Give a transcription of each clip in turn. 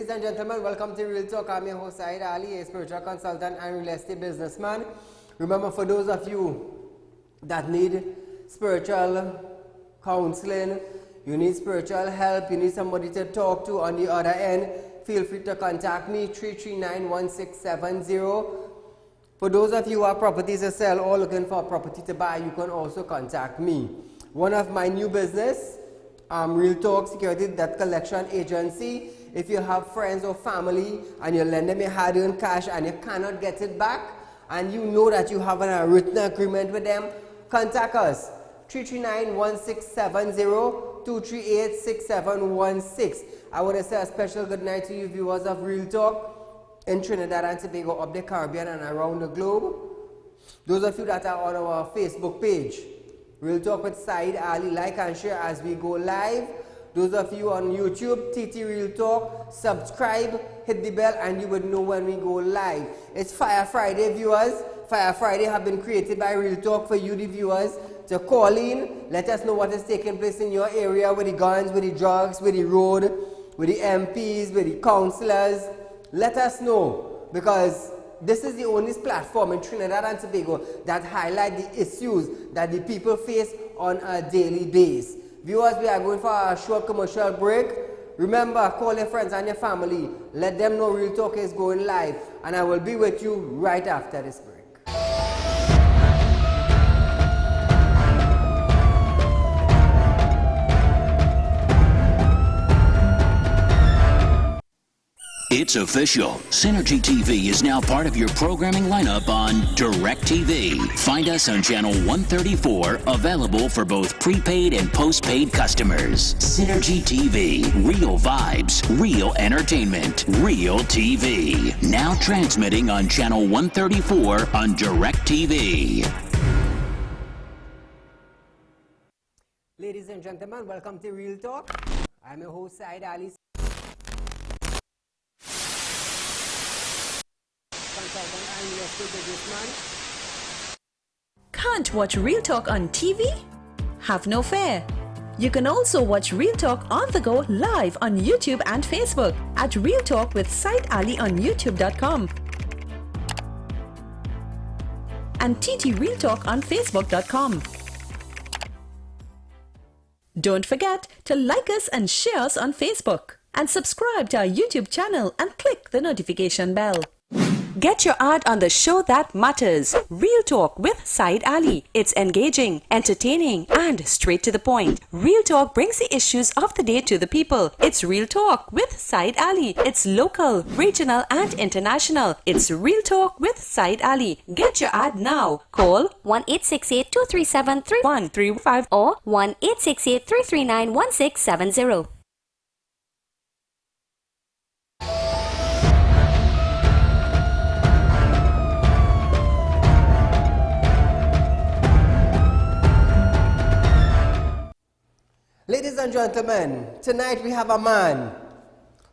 Ladies and gentlemen, welcome to Real Talk. I'm your host, Saieed Ali, a spiritual consultant and real estate businessman. Remember, for those of you that need spiritual counseling, you need spiritual help, you need somebody to talk to on the other end, feel free to contact me, 339-1670. For those of you who have properties to sell or looking for a property to buy, you can also contact me. One of my new business, Real Talk Security Debt Collection Agency. If you have friends or family and you lend them your hard-earned cash and you cannot get it back, and you know that you have a written agreement with them, contact us, 339-1670, 238-6716. I want to say a special good night to you viewers of Real Talk in Trinidad and Tobago, up the Caribbean and around the globe. Those of you that are on our Facebook page, Real Talk with Saieed Ali, like and share as we go live. Those of you on YouTube, TT Real Talk, subscribe, hit the bell, and you would know when we go live. It's Fire Friday, viewers. Fire Friday have been created by Real Talk for you, the viewers, to call in. Let us know what is taking place in your area with the guns, with the drugs, with the road, with the MPs, with the councillors. Let us know, because this is the only platform in Trinidad and Tobago that highlight the issues that the people face on a daily basis. Viewers, we are going for a short commercial break. Remember, call your friends and your family. Let them know Real Talk is going live. And I will be with you right after this break. It's official. Synergy TV is now part of your programming lineup on DirecTV. Find us on channel 134, available for both prepaid and postpaid customers. Synergy TV, real vibes, real entertainment, real TV. Now transmitting on channel 134 on DirecTV. Ladies and gentlemen, welcome to Real Talk. I'm your host, Saieed Ali. Can't watch Real Talk on TV? Have no fear. You can also watch Real Talk on the go live on YouTube and Facebook at Real Talk with Saieed Ali on youtube.com and TT Real Talk on facebook.com. Don't forget to like us and share us on Facebook, and subscribe to our YouTube channel and click the notification bell. Get your ad on the show that matters. Real Talk with Saieed Ali. It's engaging, entertaining, and straight to the point. Real Talk brings the issues of the day to the people. It's Real Talk with Saieed Ali. It's local, regional, and international. It's Real Talk with Saieed Ali. Get your ad now. Call 1-868-237-3135 or 1-868-339-1670. Ladies and gentlemen, tonight we have a man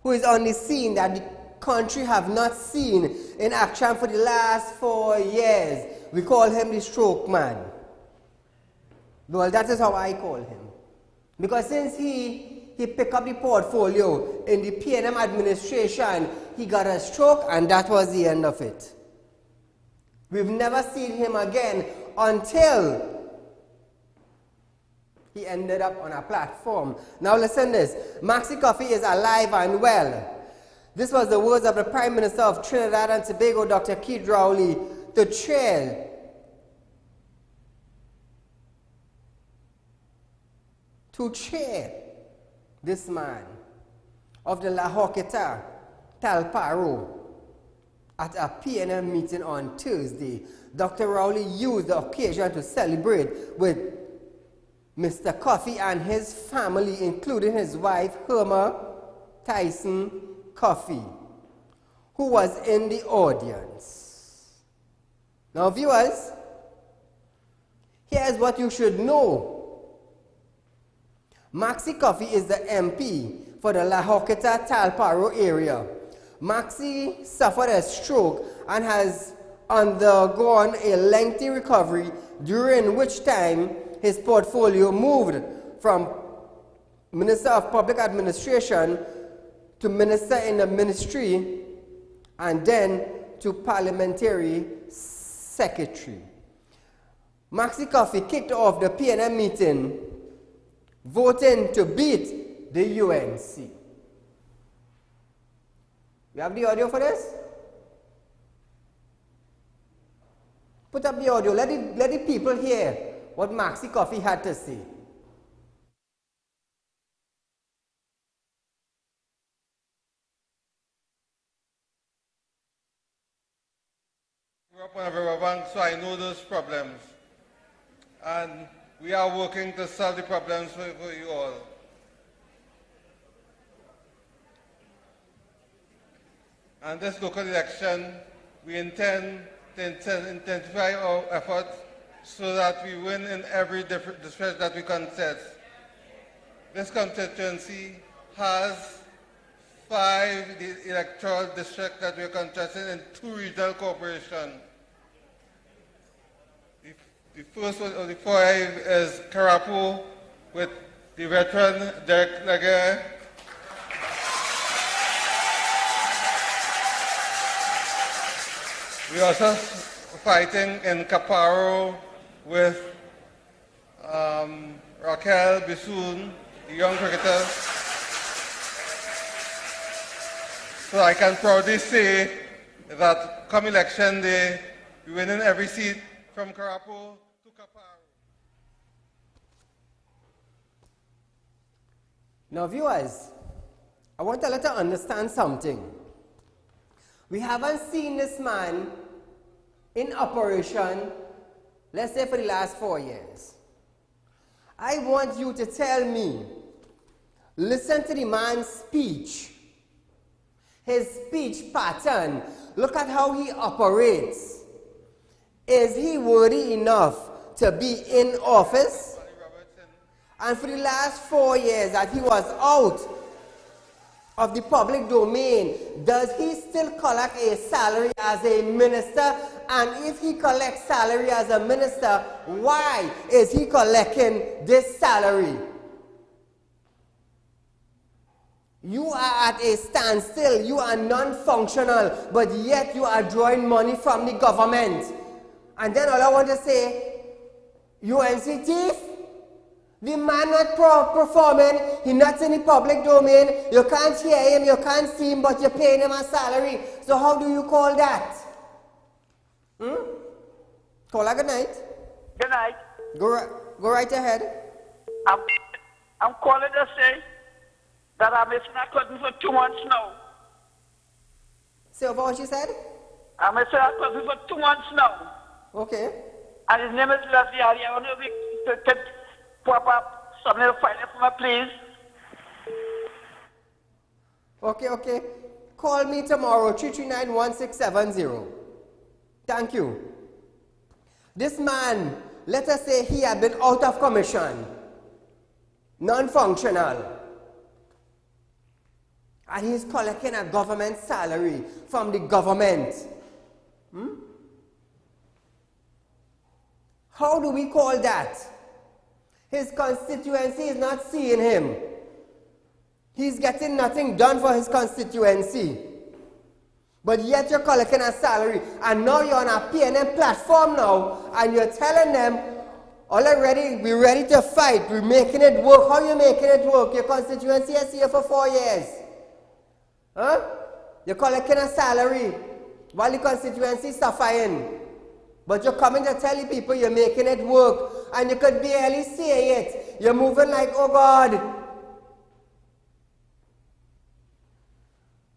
who is on the scene that the country have not seen in action for the last 4 years. We call him the stroke man. Well, that is how I call him. Because since he picked up the portfolio in the PNM administration, he got a stroke and that was the end of it. We've never seen him again until he ended up on a platform. Now listen this. Maxi Coffee is alive and well. This was the words of the Prime Minister of Trinidad and Tobago, Dr. Saieed Ali, to chair this man of the La Horquetta Talparo at a PNM meeting on Thursday. Dr. Rowley used the occasion to celebrate with Mr. Coffee and his family, including his wife, Herma Tyson Coffee, who was in the audience. Now, viewers, here's what you should know. Maxi Coffee is the MP for the La Horquetta Talparo area. Maxi suffered a stroke and has undergone a lengthy recovery, during which time his portfolio moved from Minister of Public Administration to minister in the ministry, and then to parliamentary secretary. Maxi Coffee kicked off the PNM meeting voting to beat the UNC. You have the audio for this? Put up the audio. Let the people hear what Maxi Coffee had to say. I grew up on a riverbank, so I know those problems. And we are working to solve the problems for you all. And this local election, we intend to intensify our efforts so that we win in every district that we contest. This constituency has 5 electoral districts that we are contesting in 2 regional corporations. The first one of the 5 is Karapu with the veteran Derek Legge. We are also fighting in Caparo with Raquel Bisoun, the young cricketer. So I can proudly say that come election day, we win in every seat from Karapu to Caparo. Now viewers, I want to let you understand something. We haven't seen this man in operation, let's say for the last 4 years. I want you to tell me, listen to the man's speech, his speech pattern, look at how he operates. Is he worthy enough to be in office? And for the last 4 years that he was out of the public domain, does he still collect a salary as a minister? And if he collects salary as a minister, why is he collecting this salary? You are at a standstill, you are non-functional, but yet you are drawing money from the government. And then all I want to say, UNC thief? The man not performing, he's not in the public domain, you can't hear him, you can't see him, but you're paying him a salary. So how do you call that? Call her good night. Good night. Go right ahead. I'm calling to say that I'm missing a cousin for 2 months now. Say over what she said? I'm missing a cousin for 2 months now. Okay. And his name is Saieed Ali. I want to pop up something to find it for me, please. Okay. Call me tomorrow, 339-1670. Thank you. This man, let us say he had been out of commission, non-functional, and he's collecting a government salary from the government. How do we call that? His constituency is not seeing him. He's getting nothing done for his constituency. But yet you're collecting a salary, and now you're on a PNM platform now, and you're telling them, already, we're ready to fight, we're making it work. How are you making it work? Your constituency is here for 4 years. You're collecting a salary while the constituency is suffering. But you're coming to tell the people you're making it work, and you could barely say it. You're moving like, oh God.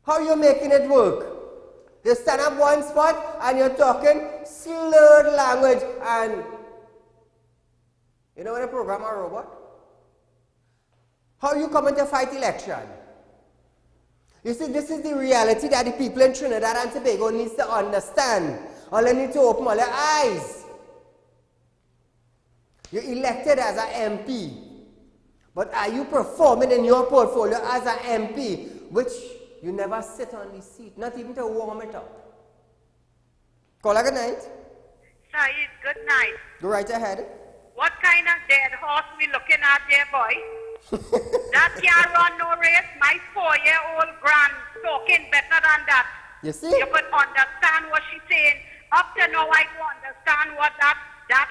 How are you making it work? You stand up one spot and you're talking slurred language, and you know when a program a robot? How are you coming to fight election? You see, this is the reality that the people in Trinidad and Tobago needs to understand. All they need to open all their eyes. You're elected as an MP, but are you performing in your portfolio as an MP, which you never sit on the seat, not even to warm it up? Call her good night. Saeed, good night. Go right ahead. What kind of dead horse we looking at there, boy? That can't run no race. My 4-year-old grand talking better than that. You see? You could understand what she's saying. Up to now, I don't understand what that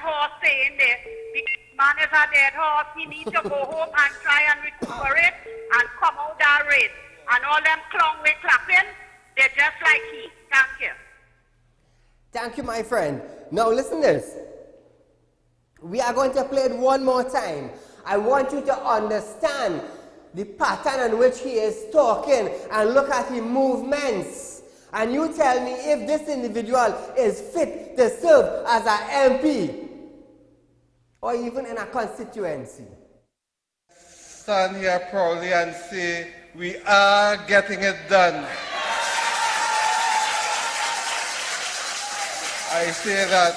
horse saying there. The man is a dead horse. He needs to go home and try and recuperate and come out that race. And all them clown way clapping, they're just like he. Thank you. Thank you, my friend. Now listen this. We are going to play it one more time. I want you to understand the pattern in which he is talking and look at his movements. And you tell me if this individual is fit to serve as an MP or even in a constituency. Stand here proudly and say, we are getting it done. I say that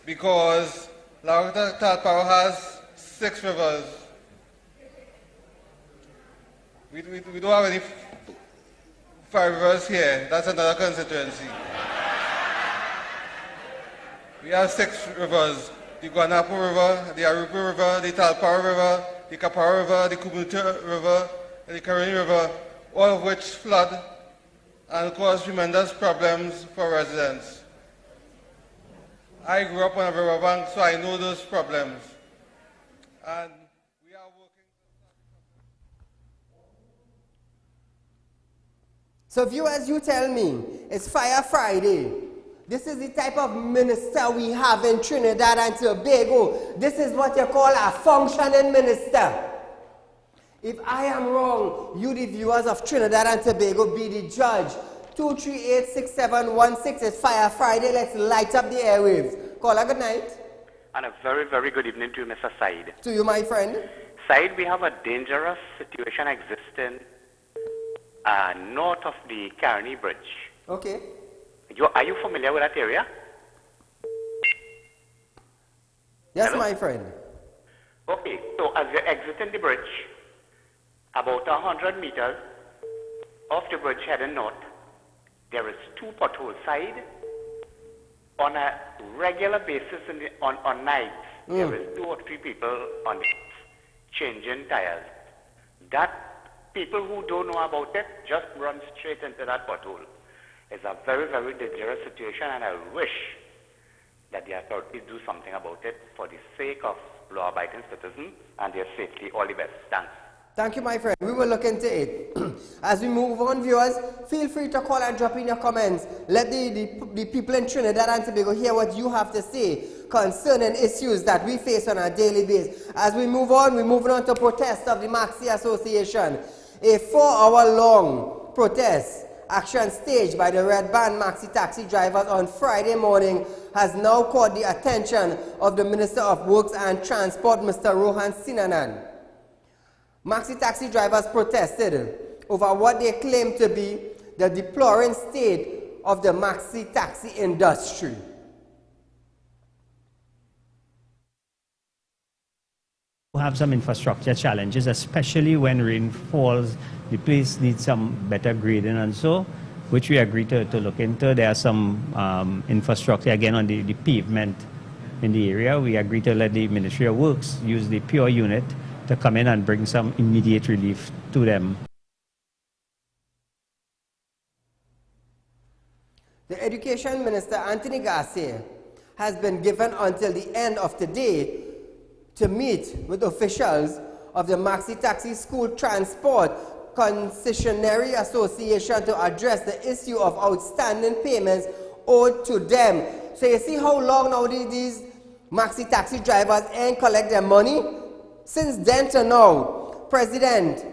because Talpow has 6 rivers. We don't have any 5 rivers here. That's another constituency. We have 6 rivers. The Guanapo River, the Arupu River, the Talpow River, the Kapar River, the Kumuta River, and the Karani River, all of which flood and cause tremendous problems for residents. I grew up on a riverbank, so I know those problems. And we are working. So viewers, you tell me, it's Fire Friday. This is the type of minister we have in Trinidad and Tobago. This is what you call a functioning minister. If I am wrong, you the viewers of Trinidad and Tobago be the judge. 238-6716 is Fire Friday. Let's light up the airwaves. Caller, good night. And a very, very good evening to you, Mr. Saieed. To you, my friend. Saieed, we have a dangerous situation existing north of the Karani Bridge. Okay. Are you familiar with that area? Yes, Hello? my friend. Okay, so as you're exiting the bridge, about 100 meters off the bridge heading north, there is 2 potholes. Saieed, on a regular basis on nights, there is 2 or 3 people on it changing tires. That people who don't know about it just run straight into that pothole. It's a very, very dangerous situation, and I wish that the authorities do something about it for the sake of law-abiding citizens and their safety. All the best. Thanks. Thank you, my friend. We will look into it. As we move on, viewers, feel free to call and drop in your comments. Let the people in Trinidad and Tobago hear what you have to say concerning issues that we face on a daily basis. As we move on, we're moving on to protest of the Maxi Association. A 4-hour-long protest action staged by the Red Band Maxi taxi drivers on Friday morning has now caught the attention of the Minister of Works and Transport, Mr. Rohan Sinanan. Maxi taxi drivers protested over what they claim to be the deploring state of the maxi taxi industry. We have some infrastructure challenges, especially when rain falls. The place needs some better grading and so, which we agreed to look into. There are some infrastructure, again, on the pavement in the area. We agreed to let the Ministry of Works use the pure unit to come in and bring some immediate relief to them. The Education Minister, Anthony Garcia, has been given until the end of today to meet with officials of the Maxi Taxi School Transport Concessionary Association to address the issue of outstanding payments owed to them. So you see how long now these Maxi Taxi drivers ain't collect their money? Since then to now, President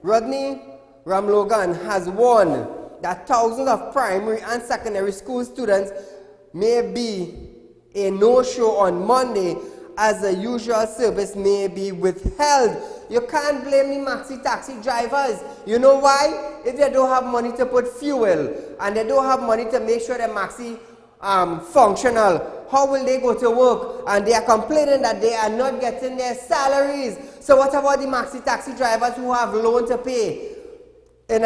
Rodney Ramlogan has warned that thousands of primary and secondary school students may be a no-show on Monday as the usual service may be withheld. You can't blame the maxi taxi drivers. You know why? If they don't have money to put fuel and they don't have money to make sure the maxi functional, how will they go to work? And they are complaining that they are not getting their salaries. So what about the maxi taxi drivers who have loan to pay in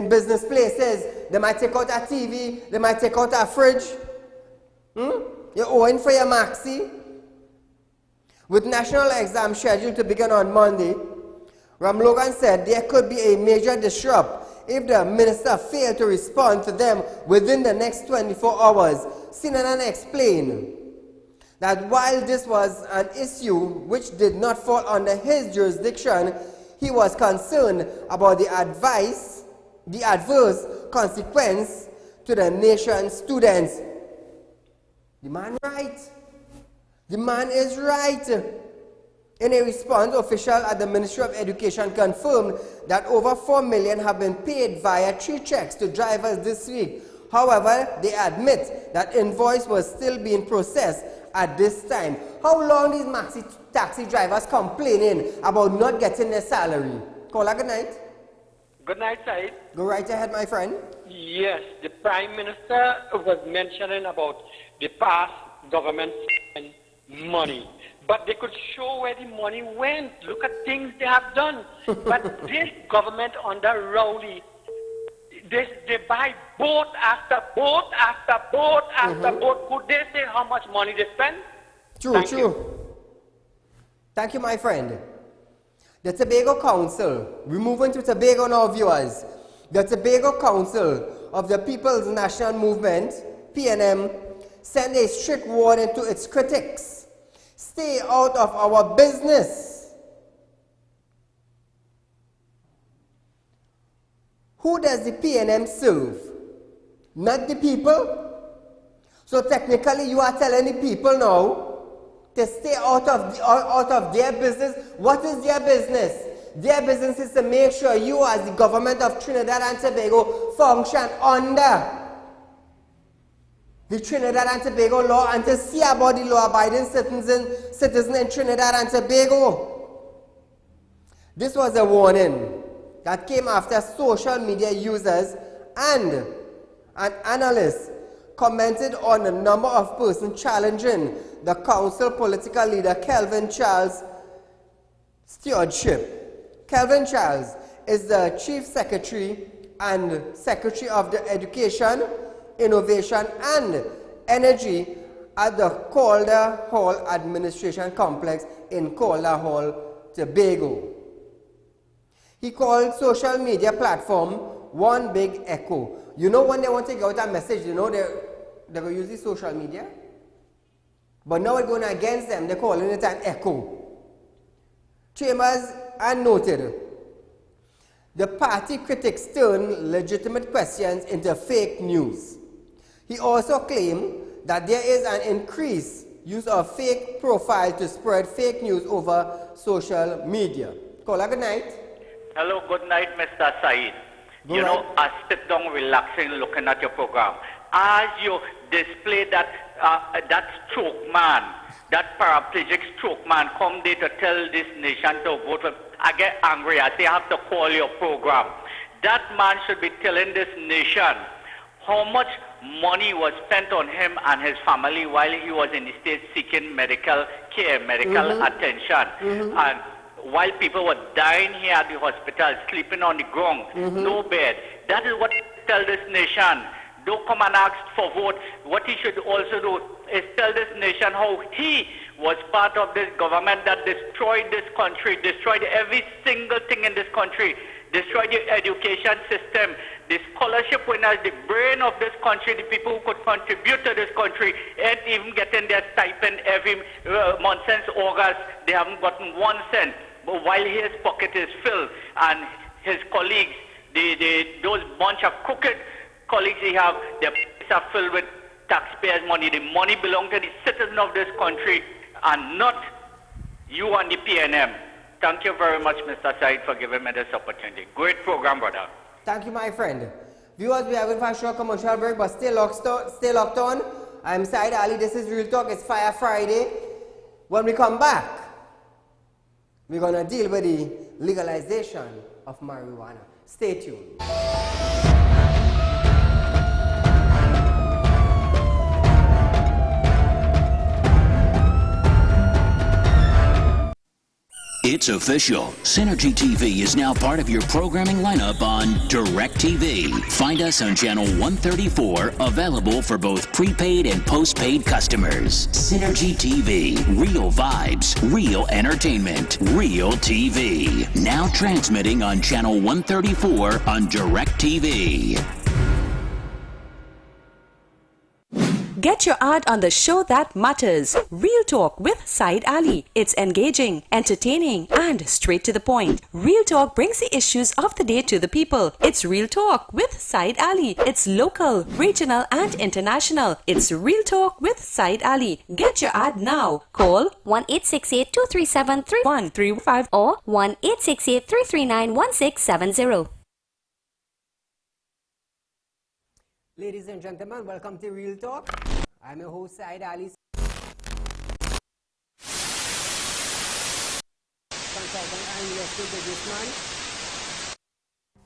business places? They might take out a TV, they might take out a fridge. You're owing for your maxi. With national exams scheduled to begin on Monday, Ramlogan said there could be a major disruption if the minister failed to respond to them within the next 24 hours. Sinanan explained that while this was an issue which did not fall under his jurisdiction, he was concerned about the adverse consequence to the nation's students. The man right. The man is right. In a response, officials at the Ministry of Education confirmed that over 4 million have been paid via 3 checks to drivers this week. However, they admit that invoice was still being processed at this time. How long these maxi taxi drivers complaining about not getting their salary? Caller, good night. Good night, Said. Go right ahead, my friend. Yes, the Prime Minister was mentioning about the past government and money. But they could show where the money went. Look at things they have done. But this government under Rowley, they buy boat after boat after boat after boat. Could they say how much money they spend? True. Thank you, my friend. The Tobago Council, we're moving to Tobago now, viewers. The Tobago Council of the People's National Movement, PNM, sent a strict warning to its critics. Stay out of our business. Who does the PNM serve? Not the people. So technically you are telling the people now to stay out of their business. What is their business? Their business is to make sure you as the government of Trinidad and Tobago function under the Trinidad and Tobago law and to see about the law-abiding citizen in Trinidad and Tobago. This was a warning that came after social media users and an analyst commented on the number of persons challenging the council political leader Kelvin Charles' stewardship. Kelvin Charles is the Chief Secretary and Secretary of the Education, Innovation and Energy at the Calder Hall Administration Complex in Calder Hall, Tobago. He called social media platform One Big Echo. You know when they want to get out a message, you know they're going to use the social media? But now it's going against them, they're calling it an echo. Chambers and noted the party critics turn legitimate questions into fake news. He also claimed that there is an increased use of fake profiles to spread fake news over social media. Caller, good night. Hello, good night, Mr. Saeed. You know, I sit down relaxing looking at your program. As you display that stroke man, that paraplegic stroke man come there to tell this nation to vote for, I get angry. I say I have to call your program. That man should be telling this nation how much money was spent on him and his family while he was in the States seeking medical care, medical attention. And while people were dying here at the hospital, sleeping on the ground, no bed. That is what I tell this nation. Don't come and ask for vote. What he should also do is tell this nation how he was part of this government that destroyed this country, destroyed every single thing in this country, destroyed the education system, the scholarship winners, the brain of this country, the people who could contribute to this country, and even getting their stipend every month since August. They haven't gotten 1 cent. But while his pocket is filled and his colleagues, those bunch of crooked colleagues he have, their pockets are filled with taxpayers' money. The money belongs to the citizens of this country and not you and the PNM. Thank you very much, Mr. Said, for giving me this opportunity. Great program, brother. Thank you, my friend. Viewers, we are going for a short commercial break, but stay locked on. I'm Saieed Ali. This is Real Talk. It's Fire Friday. When we come back, we're going to deal with the legalization of marijuana. Stay tuned. It's official. Synergy TV is now part of your programming lineup on DirecTV. Find us on channel 134, available for both prepaid and postpaid customers. Synergy TV. Real vibes, real entertainment, real TV. Now transmitting on channel 134 on DirecTV. Get your ad on the show that matters. Real Talk with Saieed Ali. It's engaging, entertaining, and straight to the point. Real Talk brings the issues of the day to the people. It's Real Talk with Saieed Ali. It's local, regional, and international. It's Real Talk with Saieed Ali. Get your ad now. Call 1-868-237-3135 or 1-868-339-1670. Ladies and gentlemen, welcome to Real Talk. I'm your host, Saieed Ali, consultant and investor businessman.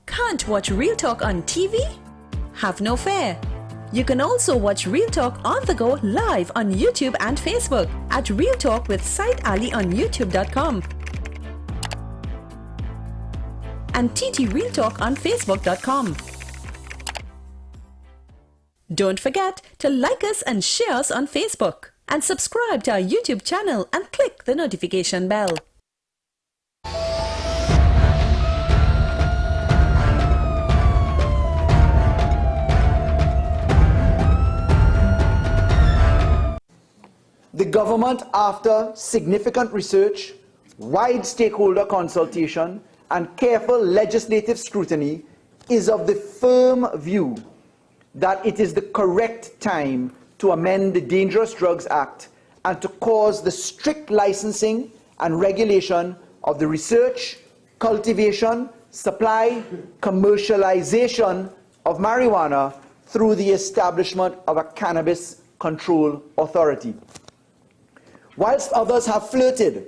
Can't watch Real Talk on TV? Have no fear. You can also watch Real Talk on the go live on YouTube and Facebook at Real Talk with Saieed Ali on YouTube.com and TT Real Talk on Facebook.com. Don't forget to like us and share us on Facebook and subscribe to our YouTube channel and click the notification bell. The government, after significant research, wide stakeholder consultation, and careful legislative scrutiny, is of the firm view that it is the correct time to amend the Dangerous Drugs Act and to cause the strict licensing and regulation of the research, cultivation, supply, commercialization of marijuana through the establishment of a cannabis control authority. Whilst others have flirted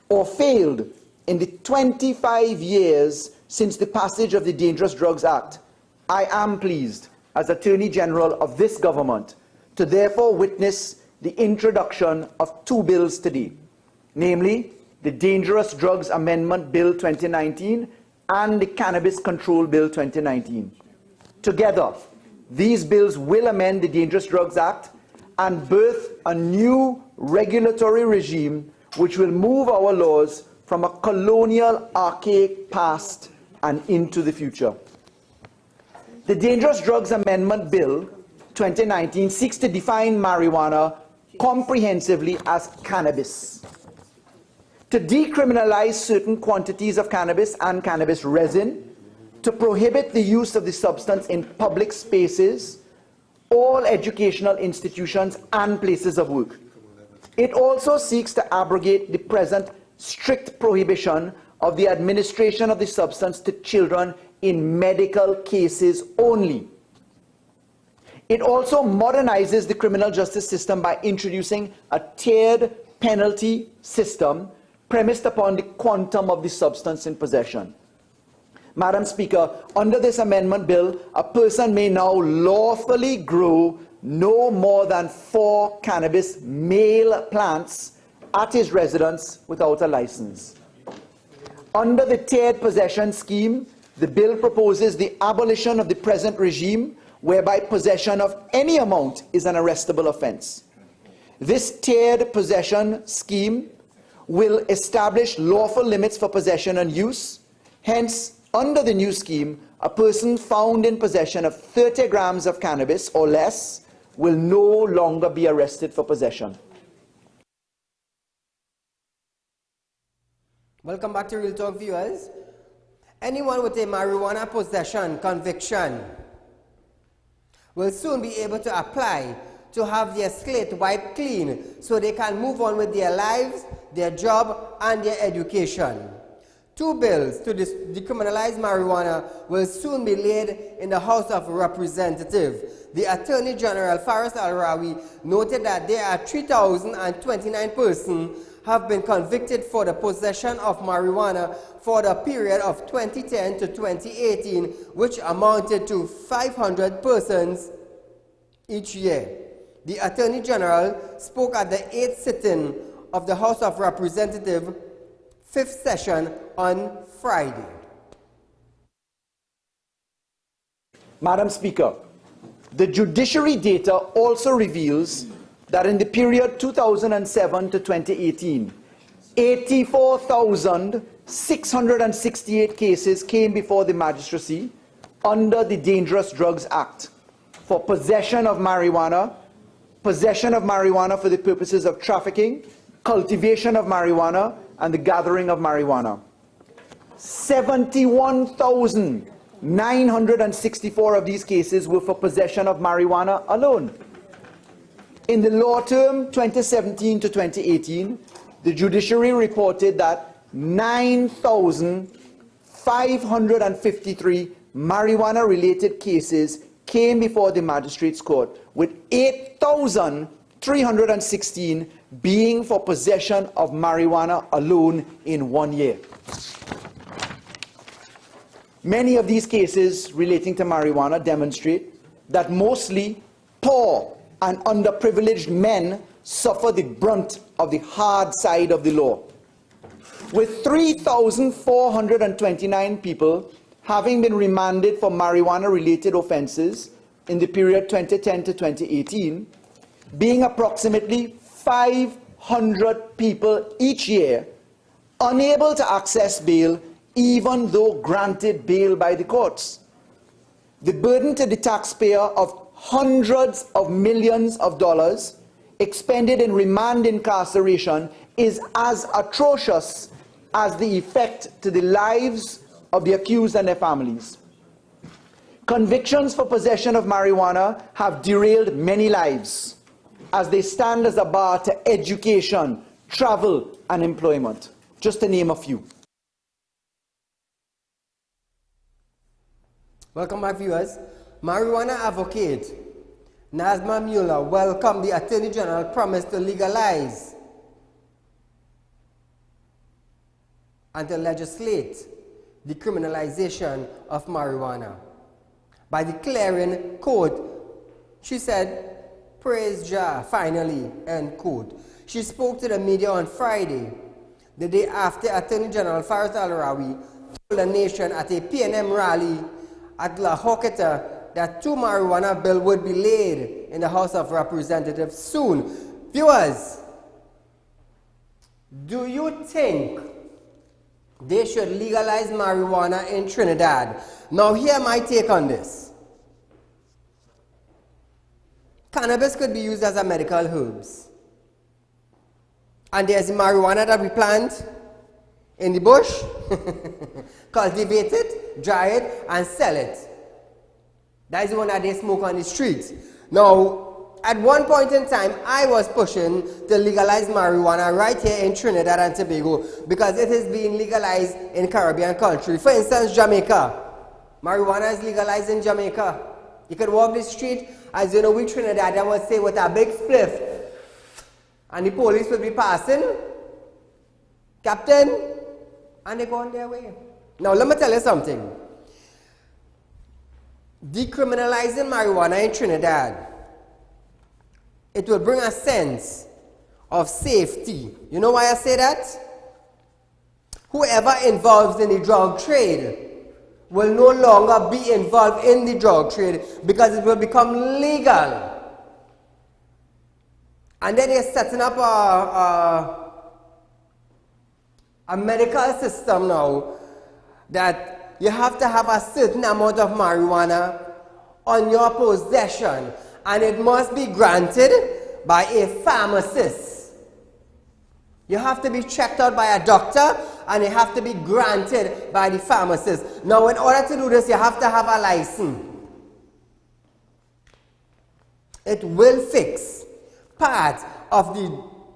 or failed in the 25 years since the passage of the Dangerous Drugs Act, I am pleased, as Attorney General of this government, to therefore witness the introduction of two bills today, namely the Dangerous Drugs Amendment Bill 2019 and the Cannabis Control Bill 2019. Together, these bills will amend the Dangerous Drugs Act and birth a new regulatory regime which will move our laws from a colonial, archaic past and into the future. The Dangerous Drugs Amendment Bill 2019 seeks to define marijuana comprehensively as cannabis, to decriminalize certain quantities of cannabis and cannabis resin, to prohibit the use of the substance in public spaces, all educational institutions and places of work. It also seeks to abrogate the present strict prohibition of the administration of the substance to children in medical cases only. It also modernizes the criminal justice system by introducing a tiered penalty system premised upon the quantum of the substance in possession. Madam Speaker, under this amendment bill, a person may now lawfully grow no more than 4 cannabis male plants at his residence without a license. Under the tiered possession scheme, the bill proposes the abolition of the present regime whereby possession of any amount is an arrestable offence. This tiered possession scheme will establish lawful limits for possession and use. Hence, under the new scheme, a person found in possession of 30 grams of cannabis or less will no longer be arrested for possession. Welcome back to Real Talk, viewers. Anyone with a marijuana possession conviction will soon be able to apply to have their slate wiped clean so they can move on with their lives, their job, and their education. 2 bills to decriminalize marijuana will soon be laid in the House of Representatives. The Attorney General, Faris Al-Rawi, noted that there are 3,029 persons have been convicted for the possession of marijuana for the period of 2010 to 2018, which amounted to 500 persons each year. The Attorney General spoke at the 8th sitting of the House of Representatives fifth session on Friday. Madam Speaker, the judiciary data also reveals that in the period 2007 to 2018, 84,668 cases came before the magistracy under the Dangerous Drugs Act for possession of marijuana for the purposes of trafficking, cultivation of marijuana, and the gathering of marijuana. 71,964 of these cases were for possession of marijuana alone. In the law term 2017 to 2018, the judiciary reported that 9,553 marijuana-related cases came before the magistrates' court, with 8,316 being for possession of marijuana alone in 1 year. Many of these cases relating to marijuana demonstrate that mostly poor and underprivileged men suffer the brunt of the hard side of the law, with 3,429 people having been remanded for marijuana-related offences in the period 2010 to 2018, being approximately 500 people each year unable to access bail even though granted bail by the courts. The burden to the taxpayer of hundreds of millions of dollars expended in remand incarceration is as atrocious as the effect to the lives of the accused and their families. Convictions for possession of marijuana have derailed many lives, as they stand as a bar to education, travel, and employment, just to name a few. Welcome back, viewers. Marijuana advocate Nazma Mueller welcomed the Attorney General promise to legalize and to legislate the criminalization of marijuana. By declaring, quote, she said, "Praise Jah, finally," end quote. She spoke to the media on Friday, the day after Attorney General Faris Al-Rawi told the nation at a PNM rally at La Hoqueta that two marijuana bill would be laid in the House of Representatives soon. Viewers, do you think they should legalize marijuana in Trinidad? Now, here's my take on this. Cannabis could be used as a medical herbs. And there's marijuana that we plant in the bush, cultivate it, dry it, and sell it. That is the one that they smoke on the streets. Now, at one point in time, I was pushing to legalize marijuana right here in Trinidad and Tobago because it is being legalized in Caribbean countries. For instance, Jamaica. Marijuana is legalized in Jamaica. You could walk the street, as you know, we Trinidad, I would say, with a big spliff. And the police would be passing, "Captain," and they go on their way. Now, let me tell you something. Decriminalizing marijuana in Trinidad, it will bring a sense of safety. You know why I say that? Whoever involved in the drug trade will no longer be involved in the drug trade because it will become legal. And then they're setting up a medical system now that you have to have a certain amount of marijuana on your possession, and it must be granted by a pharmacist. You have to be checked out by a doctor, and it have to be granted by the pharmacist. Now, in order to do this, you have to have a license. It will fix part of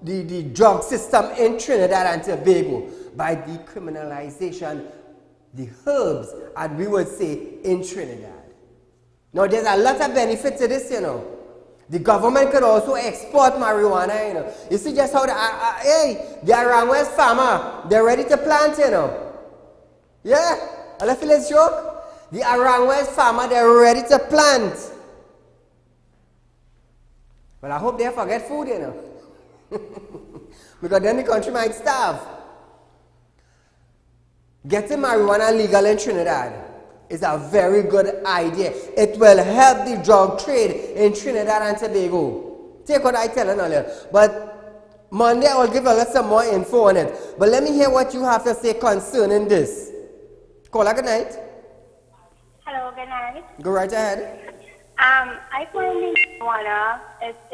the drug system in Trinidad and Tobago by decriminalization the herbs, and we would say, in Trinidad. Now, there's a lot of benefit to this, you know. The government could also export marijuana, you know. You see just how the Arang West farmer, they're ready to plant, you know. Yeah? I feel it's joke. The Arang West farmer, they're ready to plant. But I hope they forget food, you know. Because then the country might starve. getting marijuana legal in Trinidad is a very good idea. It will help the drug trade in Trinidad and Tobago. Take what I tell you earlier. But Monday I will give you some more info on it. But let me hear what you have to say concerning this. Caller, good night. Hello, good night. Go right ahead. I find marijuana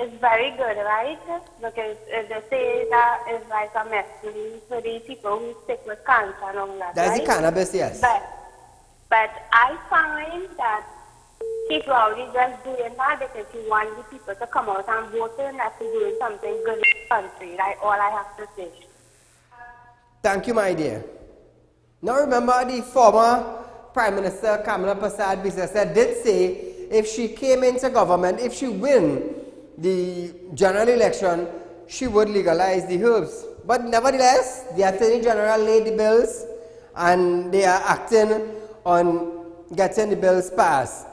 is very good, right? Because they say that it's like a medicine for the people who sick with cancer and all that. That's right? the cannabis, yes. But I find that people are already just doing that because you want the people to come out and vote and that to doing something good in the country. Right? All I have to say. Thank you, my dear. Now remember the former Prime Minister Kamala Persad did say if she came into government, if she win the general election, she would legalize the herbs. But nevertheless, the Attorney General laid the bills and they are acting on getting the bills passed.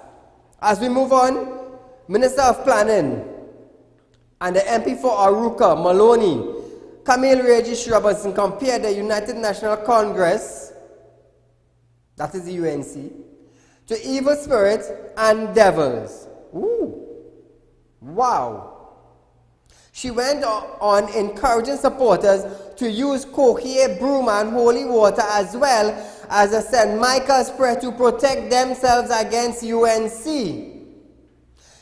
As we move on, Minister of Planning and the MP for Aruka, Maloney, Camille Regis Robinson compared the United National Congress, that is the UNC, to evil spirits and devils. Ooh. Wow. She went on encouraging supporters to use cocaine, broom and holy water as well as a St. Michael's prayer to protect themselves against UNC.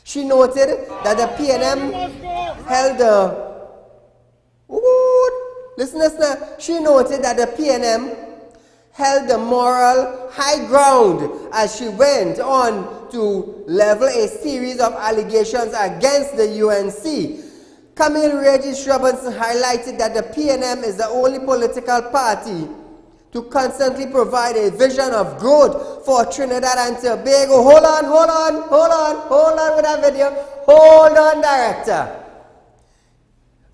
She noted that the PNM held the... She noted that the PNM held the moral high ground as she went on to level a series of allegations against the UNC. Camille Regis Robinson highlighted that the PNM is the only political party to constantly provide a vision of growth for Trinidad and Tobago. Hold on with that video. Hold on, director.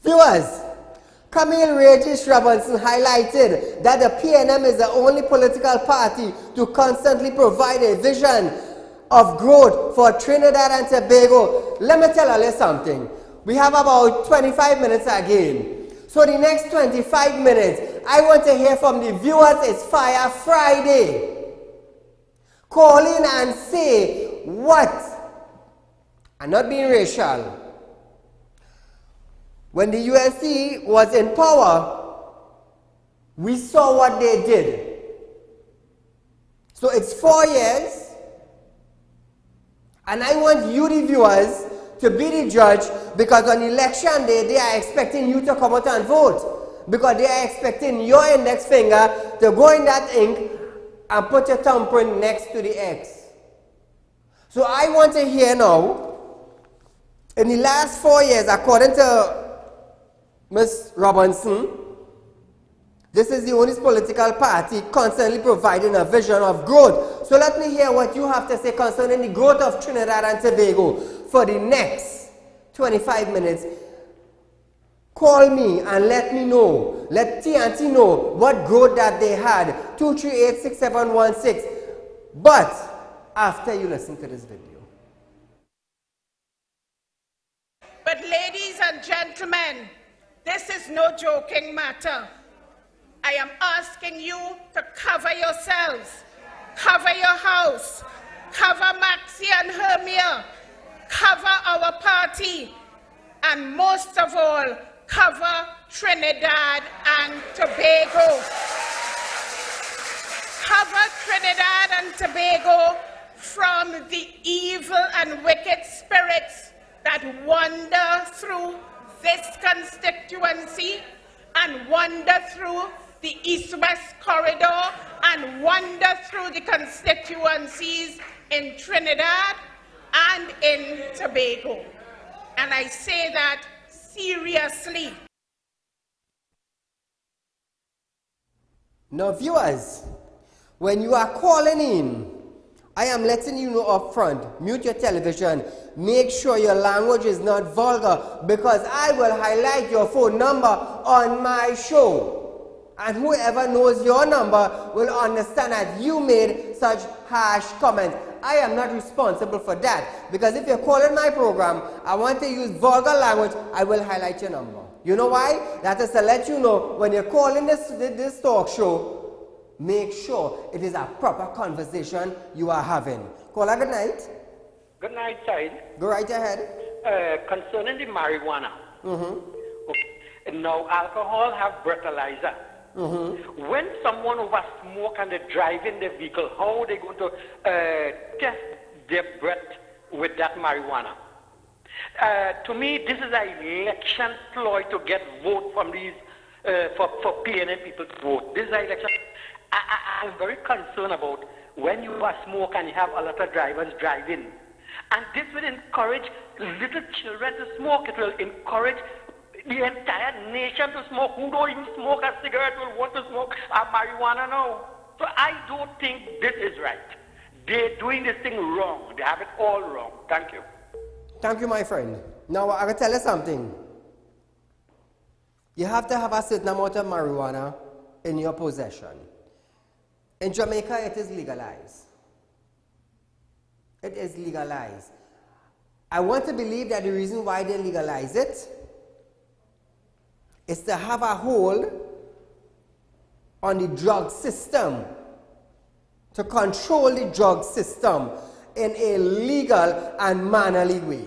Viewers, Camille Regis Robinson highlighted that the PNM is the only political party to constantly provide a vision of growth for Trinidad and Tobago. Let me tell you something. We have about 25 minutes again. So the next 25 minutes, I want to hear from the viewers. It's Fire Friday. Call in and say what? I'm not being racial. When the UNC was in power, we saw what they did. So it's 4 years, and I want you, the viewers, to be the judge, because on election day, they are expecting you to come out and vote. Because they are expecting your index finger to go in that ink and put your thumbprint next to the X. So I want to hear now, in the last 4 years, according to Ms. Robinson, this is the only political party constantly providing a vision of growth. So let me hear what you have to say concerning the growth of Trinidad and Tobago for the next 25 minutes. Call me and let me know. Let TNT know what growth that they had. 238-6716. But after you listen to this video. But ladies and gentlemen, this is no joking matter. I am asking you to cover yourselves, cover your house, cover Maxie and Hermia, cover our party, and most of all, cover Trinidad and Tobago. Cover Trinidad and Tobago from the evil and wicked spirits that wander through this constituency and wander through the East-West corridor and wander through the constituencies in Trinidad and in Tobago. And I say that seriously. Now viewers, when you are calling in, I am letting you know up front, mute your television, make sure your language is not vulgar, because I will highlight your phone number on my show. And whoever knows your number will understand that you made such harsh comments. I am not responsible for that, because if you're calling my program, I want to use vulgar language, I will highlight your number. You know why? That is to let you know when you're calling this talk show, make sure it is a proper conversation you are having. Caller, good night. Good night, Said. Go right ahead. Concerning the marijuana. Okay. Now, alcohol have breathalyzer. When someone over smoke and they drive in their vehicle, how are they going to test their breath with that marijuana? To me, this is an election ploy to get vote from these, for PNN people to vote. This is an election. I'm very concerned about when you are smoke and you have a lot of drivers driving. And this will encourage little children to smoke. It will encourage the entire nation to smoke. Who don't even smoke a cigarette will want to smoke a marijuana now. So I don't think this is right. They're doing this thing wrong. They have it all wrong. Thank you. Thank you, my friend. Now, I will tell you something. You have to have a certain amount of marijuana in your possession. In Jamaica, it is legalized. It is legalized. I want to believe that the reason why they legalize it is to have a hold on the drug system, to control the drug system in a legal and mannerly way.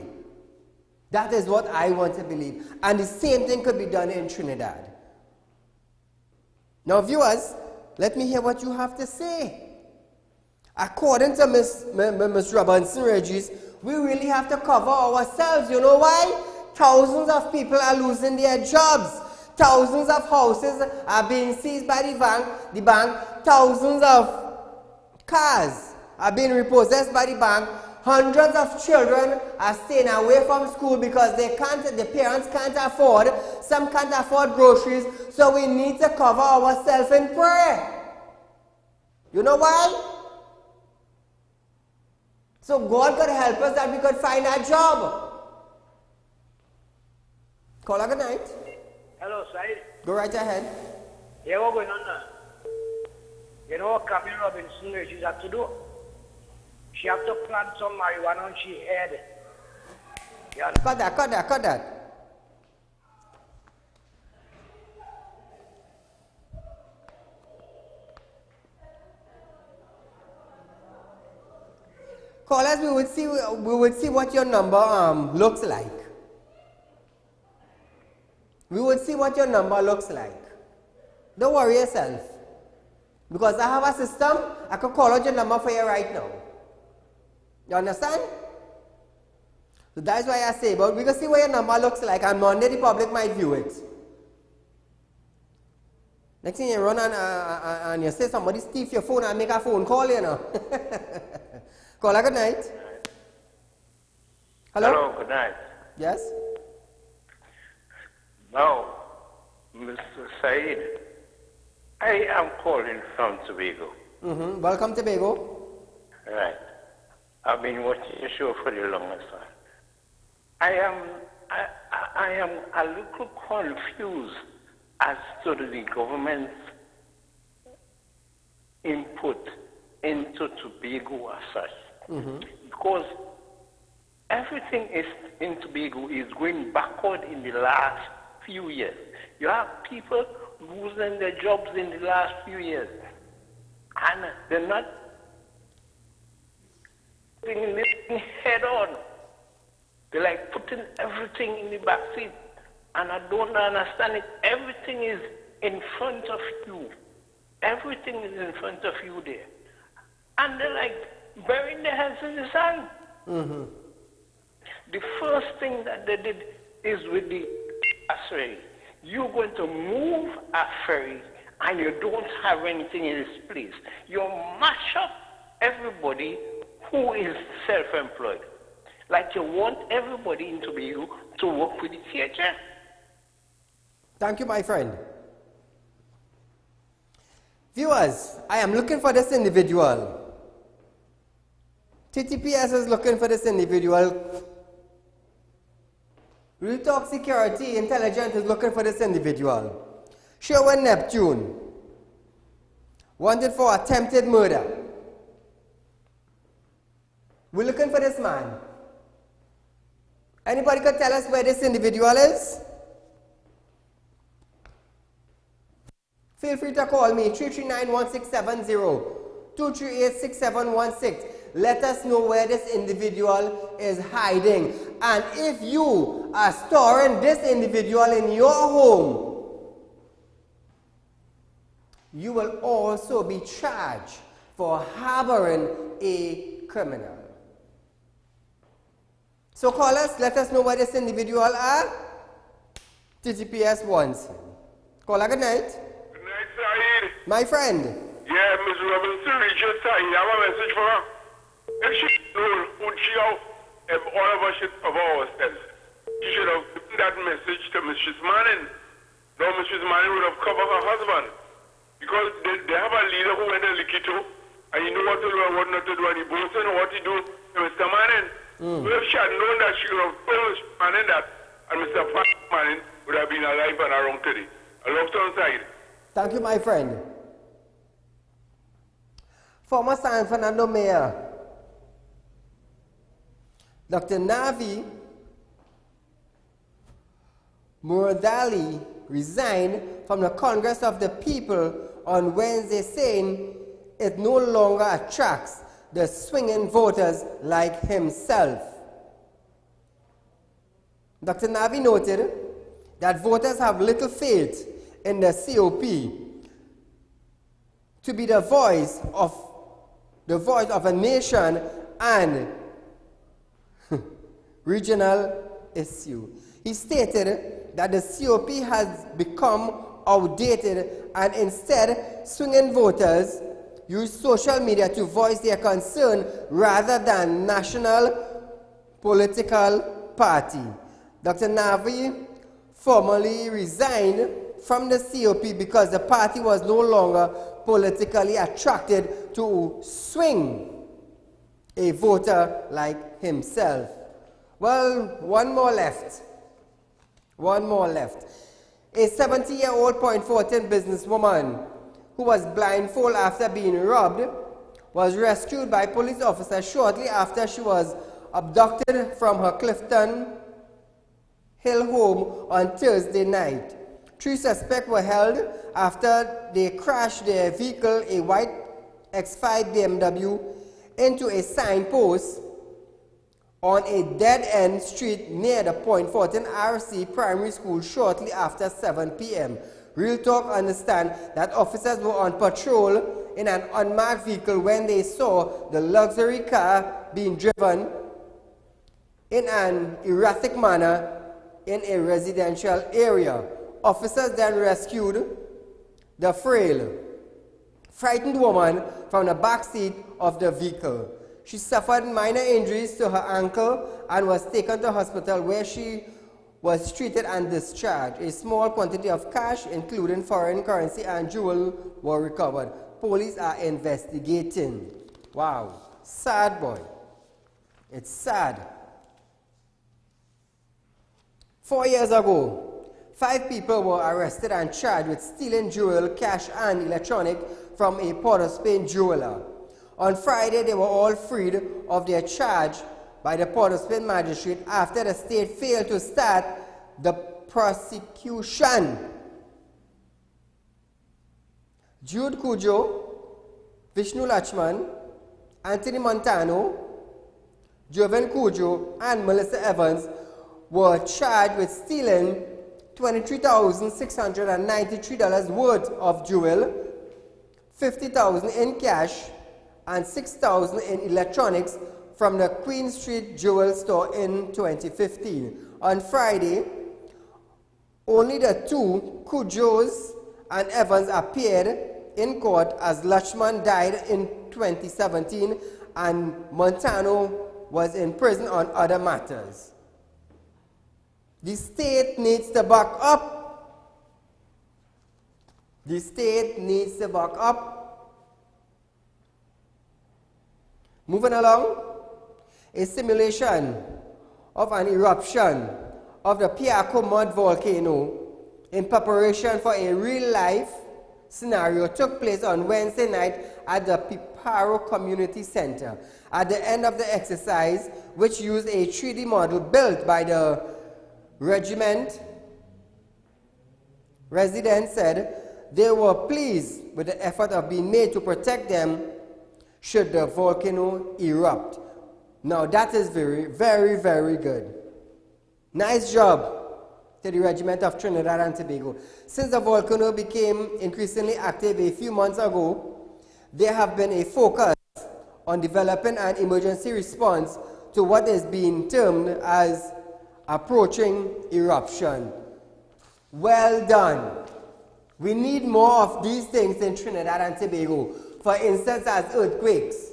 That is what I want to believe. And the same thing could be done in Trinidad. Now, viewers, let me hear what you have to say. According to Ms. Robinson Regis, we really have to cover ourselves. You know why? Thousands of people are losing their jobs. Thousands of houses are being seized by the bank. Thousands of cars are being repossessed by the bank. Hundreds of children are staying away from school because the parents can't afford. Some can't afford groceries. So we need to cover ourselves in prayer. You know why? So God could help us that we could find a job. Caller, good night. Hello, Said. Go right ahead. Yeah, what's going on now? You know what Camille Robinson Regis have to do? She have to plant some marijuana on she head. Yeah. Cut that. Callers, we would see what your number looks like. We would see what your number looks like. Don't worry yourself. Because I have a system, I could call out your number for you right now. You understand? So that's why I say, but we can see what your number looks like, and Monday the public might view it. Next thing you run and you say somebody steal your phone and make a phone call, you know. Caller, good night. Hello, good night. Yes? Now, Mr. Said, I am calling from Tobago. Welcome, Tobago. Right. I've been watching your show for the longest time. I am a little confused as to the government's input into Tobago as such. Because everything in Tobago is going backward in the last few years. You have people losing their jobs in the last few years. And they're not putting this head on. They're like putting everything in the back seat. And I don't understand it. Everything is in front of you. Everything is in front of you there. And they're like burying their heads in the sand. The first thing that they did is with the ferry. You're going to move a ferry and you don't have anything in its place. You mash up everybody who is self-employed. Like you want everybody in Tobago to work with the theater. Thank you, my friend. Viewers, I am looking for this individual. TTPS is looking for this individual. Real Talk Security Intelligence is looking for this individual. Sherwin Neptune, wanted for attempted murder. We're looking for this man. Anybody could tell us where this individual is? Feel free to call me 339-1670, 238-6716. Let us know where this individual is hiding. And if you are storing this individual in your home, you will also be charged for harboring a criminal. So call us, let us know where this individual are. TTPS once. Caller, good night. Good night, Saeed. My friend. Yeah, Ms. Robinson, Richard Saeed. I have a message for her. If she knows who she out, all of us should cover ourselves. She should have given that message to Mrs. Manning. No, Mrs. Manning would have covered her husband. Because they have a leader who went to Likito, and he knew what to do and what not to do, and he both know what to do to Mr. Manning. So if she had known that, she would have told Mr. Manning that, and Mr. Manning would have been alive and around today. I love to inside. Thank you, my friend. Former San Fernando Mayor Dr. Navi Muradali resigned from the Congress of the People on Wednesday, saying it no longer attracts the swinging voters like himself. Dr. Navi noted that voters have little faith in the COP to be the voice of a nation and regional issue. He stated that the COP has become outdated and instead swinging voters use social media to voice their concern rather than national political party. Dr. Navi formally resigned from the COP because the party was no longer politically attracted to swing a voter like himself. Well, one more left. One more left. A 70-year-old Point Fortin businesswoman who was blindfolded after being robbed was rescued by police officers shortly after she was abducted from her Clifton Hill home on Thursday night. 3 suspects were held after they crashed their vehicle, a white X5 BMW, into a signpost on a dead-end street near the Point Fortin RC Primary School shortly after 7 p.m. Real Talk understand that officers were on patrol in an unmarked vehicle when they saw the luxury car being driven in an erratic manner in a residential area. Officers then rescued the frail, frightened woman from the back seat of the vehicle. She suffered minor injuries to her ankle and was taken to hospital where she was treated and discharged. A small quantity of cash, including foreign currency and jewels, were recovered. Police are investigating. Wow. Sad, boy. It's sad. 4 years ago, 5 people were arrested and charged with stealing jewel, cash, and electronic from a Port of Spain jeweler. On Friday, they were all freed of their charge by the Port of Spain magistrate after the state failed to start the prosecution. Jude Cujo, Vishnu Lachman, Anthony Montano, Joven Cujo, and Melissa Evans were charged with stealing $23,693 worth of jewel, $50,000 in cash, and $6,000 in electronics from the Queen Street Jewel store in 2015. On Friday, only the two, Cujos and Evans, appeared in court as Lachman died in 2017 and Montano was in prison on other matters. The state needs to back up. The state needs to back up. Moving along, a simulation of an eruption of the Piaco mud volcano in preparation for a real-life scenario took place on Wednesday night at the Piparo Community Center. At the end of the exercise, which used a 3D model built by the regiment, residents said they were pleased with the effort of being made to protect them should the volcano erupt. Now that is very, very, very good. Nice job to the Regiment of Trinidad and Tobago. Since the volcano became increasingly active a few months ago, there have been a focus on developing an emergency response to what is being termed as approaching eruption. Well done. We need more of these things in Trinidad and Tobago. For instance, as earthquakes.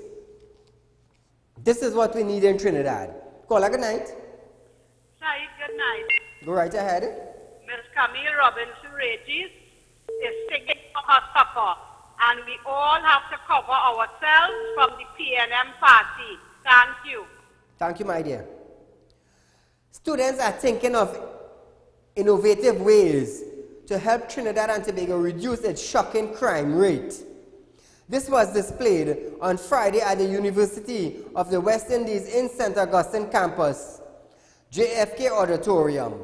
This is what we need in Trinidad. Caller, good night. Saeed, good night. Go right ahead. Ms. Camille Robinson Regis is singing for her supper, and we all have to cover ourselves from the PNM party. Thank you. Thank you, my dear. Students are thinking of innovative ways to help Trinidad and Tobago reduce its shocking crime rate. This was displayed on Friday at the University of the West Indies in St. Augustine campus, JFK Auditorium,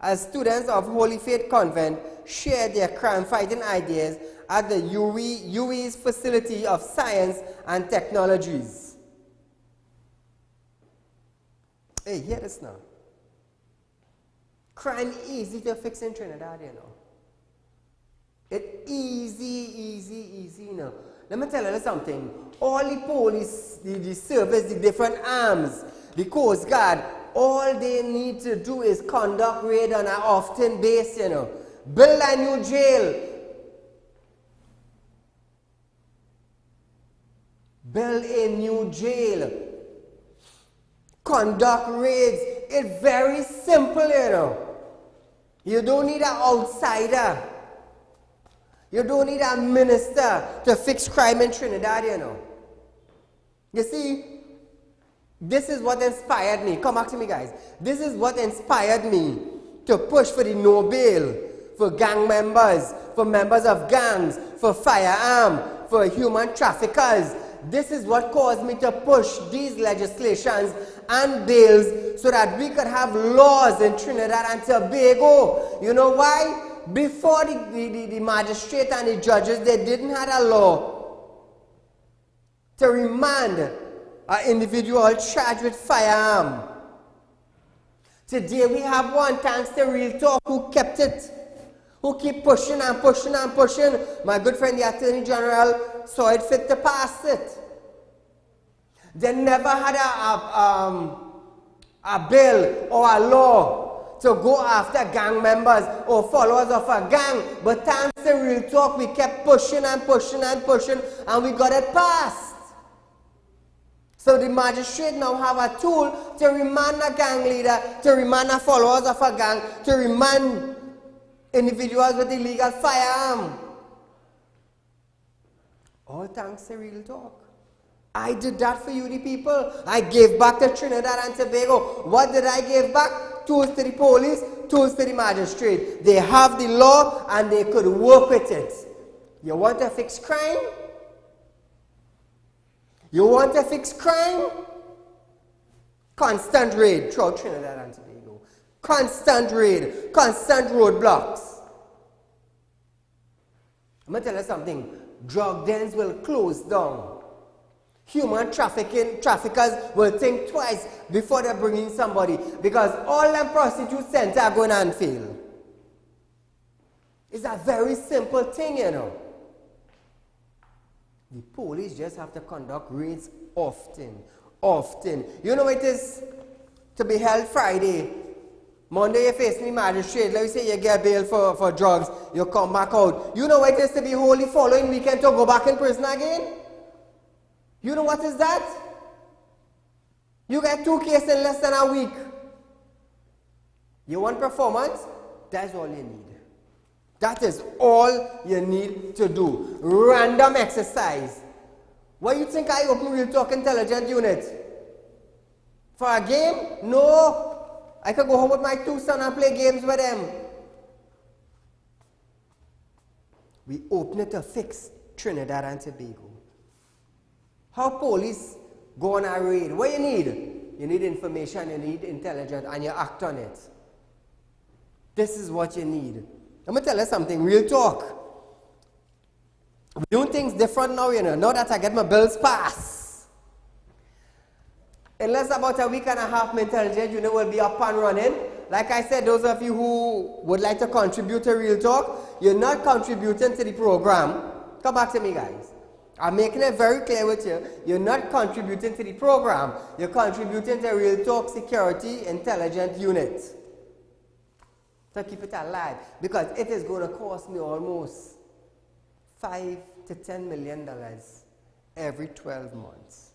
as students of Holy Faith Convent shared their crime-fighting ideas at the UWI's Facility of Science and Technologies. Hey, hear this now. Crime easy to fix in Trinidad, you know. It's easy, you know. Let me tell you something. All the police, the service, the different arms, the Coast Guard, all they need to do is conduct raid on an often basis, you know. Build a new jail. Build a new jail. Conduct raids. It's very simple, you know. You don't need an outsider. You don't need a minister to fix crime in Trinidad, you know. You see, this is what inspired me. Come back to me, guys. This is what inspired me to push for the no bail for gang members, for members of gangs, for firearm, for human traffickers. This is what caused me to push these legislations and bills so that we could have laws in Trinidad and Tobago. You know why? Before the magistrate and the judges, they didn't have a law to remand an individual charged with firearm. Today we have one, thanks to Real Talk, who kept it, who keep pushing and pushing and pushing. My good friend, the Attorney General, saw it fit to pass it. They never had a bill or a law to go after gang members or followers of a gang. But thanks to Real Talk, we kept pushing and pushing and pushing, and we got it passed. So the magistrate now have a tool to remand a gang leader, to remand a followers of a gang, to remand individuals with illegal firearm. All thanks to Real Talk. I did that for you, the people. I gave back to Trinidad and Tobago. What did I give back? Tools to the police, tools to the magistrate. They have the law and they could work with it. You want to fix crime? You want to fix crime? Constant raid throughout Trinidad and Tobago. Constant raid, constant roadblocks. I'm going to tell you something. Drug dens will close down. Human traffickers will think twice before they bring in somebody, because all them prostitute centers are going to fail. It's a very simple thing, you know. The police just have to conduct raids often. You know it is to be held Friday. Monday you face me magistrate. Let me say you get bail for drugs. You come back out. You know it is to be holy following weekend to go back in prison again? You know what is that? You get 2 cases in less than a week. You want performance? That's all you need. That is all you need to do. Random exercise. What do you think I open Real Talk Intelligent Unit? For a game? No. I could go home with my 2 sons and play games with them. We open it to fix Trinidad and Tobago. How police go on a raid? What you need? You need information, you need intelligence, and you act on it. This is what you need. I'm going to tell you something, Real Talk. We're doing things different now, you know, now that I get my bills passed. In less about a week and a half, my intelligence unit will be up and running. Like I said, those of you who would like to contribute to Real Talk, you're not contributing to the program. Come back to me, guys. I'm making it very clear with you. You're not contributing to the program. You're contributing to Real Talk Security Intelligence Unit. So keep it alive. Because it is going to cost me almost $5 to $10 million every 12 months.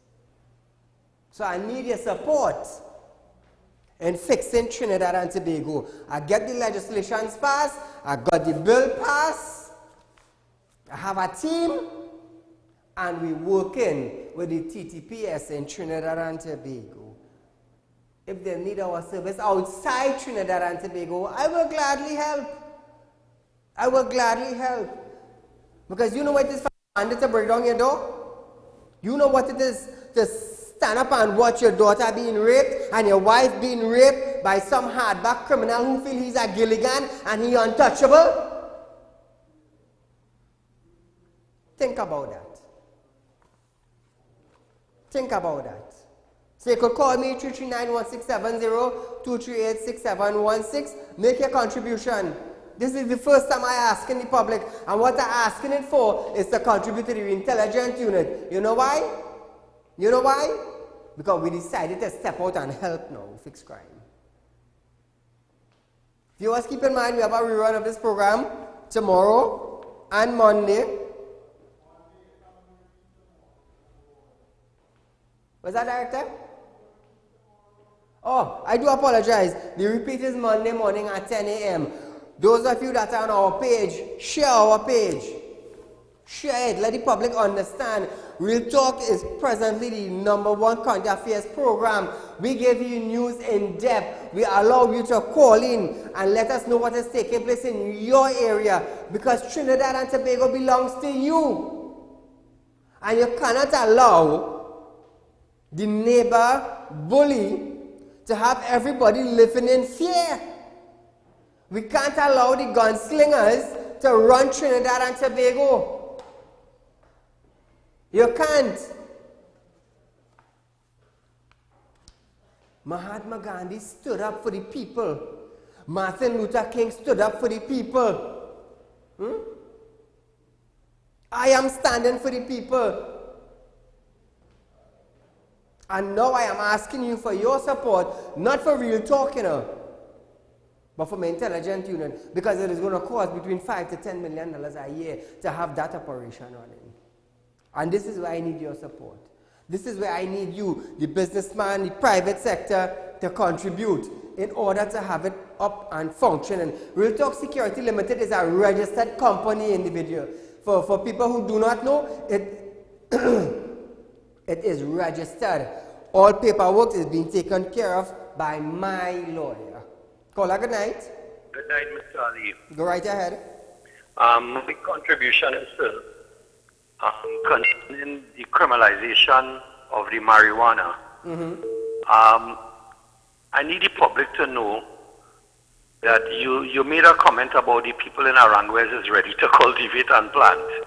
So I need your support in fixing Trinidad and Tobago. I get the legislations passed. I got the bill passed. I have a team. And we're working with the TTPS in Trinidad and Tobago. If they need our service outside Trinidad and Tobago, I will gladly help. I will gladly help. Because you know what it is for a bandit to break down your door? You know what it is to stand up and watch your daughter being raped and your wife being raped by some hardback criminal who feel he's a Gilligan and he untouchable? Think about that. Think about that. So you could call me 339-1670, 238-6716. Make your contribution. This is the first time I ask in the public. And what I'm asking it for is to contribute to the intelligence unit. You know why? You know why? Because we decided to step out and help now fix crime. Viewers, keep in mind we have a rerun of this program tomorrow and Monday. Was that director? Oh, I do apologize. The repeat is Monday morning at 10 a.m. Those of you that are on our page, share our page. Share it. Let the public understand. Real Talk is presently the #1 current affairs program. We give you news in depth. We allow you to call in and let us know what is taking place in your area. Because Trinidad and Tobago belongs to you. And you cannot allow the neighbor bully to have everybody living in fear. We can't allow the gunslingers to run Trinidad and Tobago. You can't. Mahatma Gandhi stood up for the people. Martin Luther King stood up for the people. I am standing for the people. And now I am asking you for your support, not for Real Talk, you know, but for my intelligence unit, because it is going to cost between $5 to $10 million a year to have that operation running. And this is where I need your support. This is where I need you, the businessman, the private sector, to contribute in order to have it up and functioning. Real Talk Security Limited is a registered company individual. For people who do not know, it is registered. All paperwork is being taken care of by my lawyer. Caller, good night. Good night, Mr. Ali. Go right ahead. My contribution is concerning the criminalization of the marijuana. I need the public to know that you made a comment about the people in Aranguez is ready to cultivate and plant.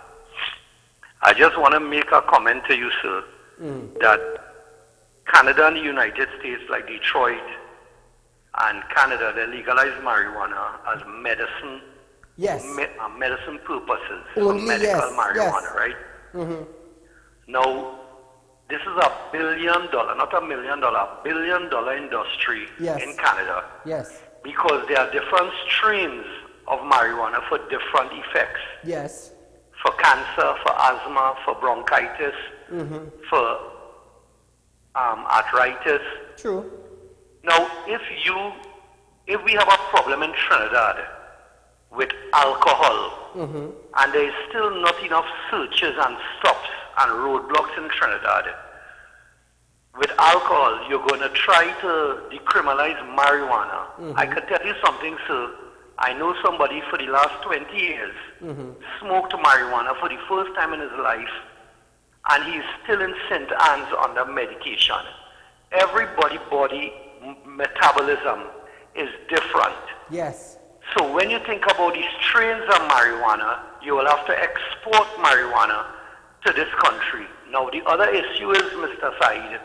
I just want to make a comment to you, sir, that Canada and the United States, like Detroit and Canada, they legalize marijuana as medicine. Yes. Medicine purposes. Only medical yes. marijuana, right? Now, this is $1 billion, not $1 million, $1 billion industry in Canada. Yes. Because there are different strains of marijuana for different effects. Yes. For cancer, for asthma, for bronchitis, for arthritis. True. Now, if we have a problem in Trinidad with alcohol, and there is still not enough searches and stops and roadblocks in Trinidad, with alcohol, you're going to try to decriminalize marijuana. I can tell you something, sir. I know somebody for the last 20 years smoked marijuana for the first time in his life, and he's still in St. Anne's under medication. Everybody's body metabolism is different. Yes. So when you think about the strains of marijuana, you will have to export marijuana to this country. Now, the other issue is, Mr. Saeed,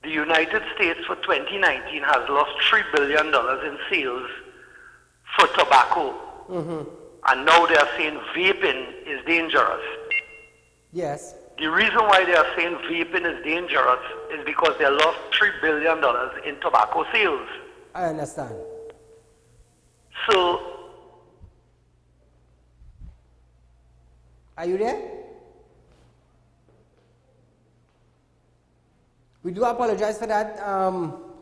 the United States for 2019 has lost $3 billion in sales for tobacco. And now they are saying vaping is dangerous. Yes. The reason why they are saying vaping is dangerous is because they lost $3 billion in tobacco sales. I understand. So, are you there? We do apologize for that,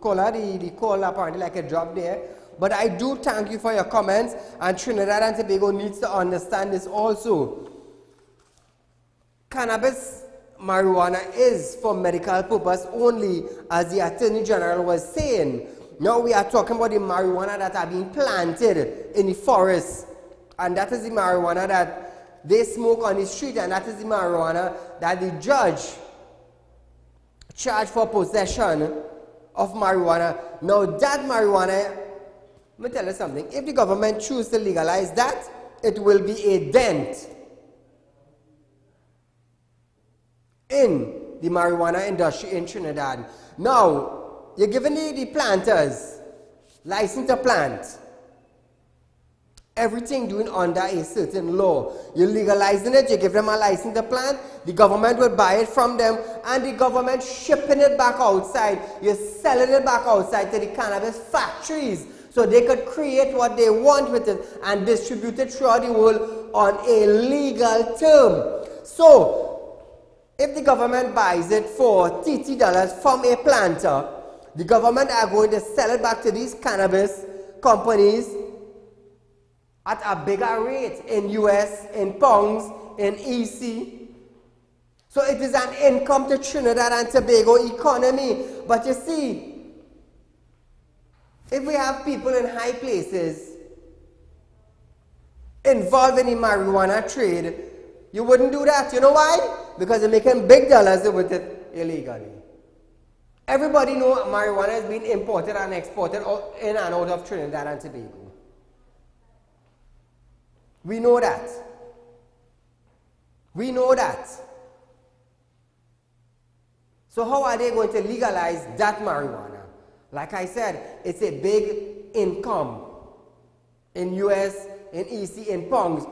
caller. The call apparently like a drop there. But I do thank you for your comments, and Trinidad and Tobago needs to understand this also. Cannabis marijuana is for medical purpose only, as the Attorney General was saying. Now we are talking about the marijuana that are being planted in the forest, and that is the marijuana that they smoke on the street, and that is the marijuana that the judge charged for possession of marijuana. Now that marijuana, let me tell you something, if the government chooses to legalize that, it will be a dent in the marijuana industry in Trinidad. Now, you're giving the planters license to plant. Everything doing under a certain law. You're legalizing it, you give them a license to plant, the government will buy it from them, and the government shipping it back outside. You're selling it back outside to the cannabis factories, so they could create what they want with it and distribute it throughout the world on a legal term. So, if the government buys it for $30 from a planter, the government are going to sell it back to these cannabis companies at a bigger rate in US, in pounds, in EC. So it is an income to Trinidad and Tobago economy. But you see, if we have people in high places involved in the marijuana trade, you wouldn't do that. You know why? Because they're making big dollars with it illegally. Everybody knows marijuana is being imported and exported in and out of Trinidad and Tobago. We know that. We know that. So how are they going to legalize that marijuana? Like I said, it's a big income in US, in EC, in pounds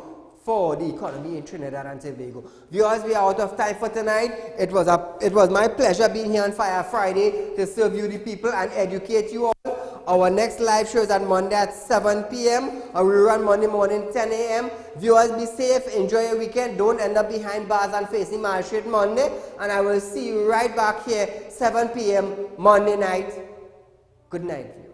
for the economy in Trinidad and Tobago. Viewers, we are out of time for tonight. It was my pleasure being here on Fire Friday to serve you the people and educate you all. Our next live show is on Monday at 7 p.m. and we run Monday morning 10 a.m. Viewers, be safe, enjoy your weekend, don't end up behind bars and facing magistrate Monday, and I will see you right back here 7 p.m. Monday night. Good night, viewers.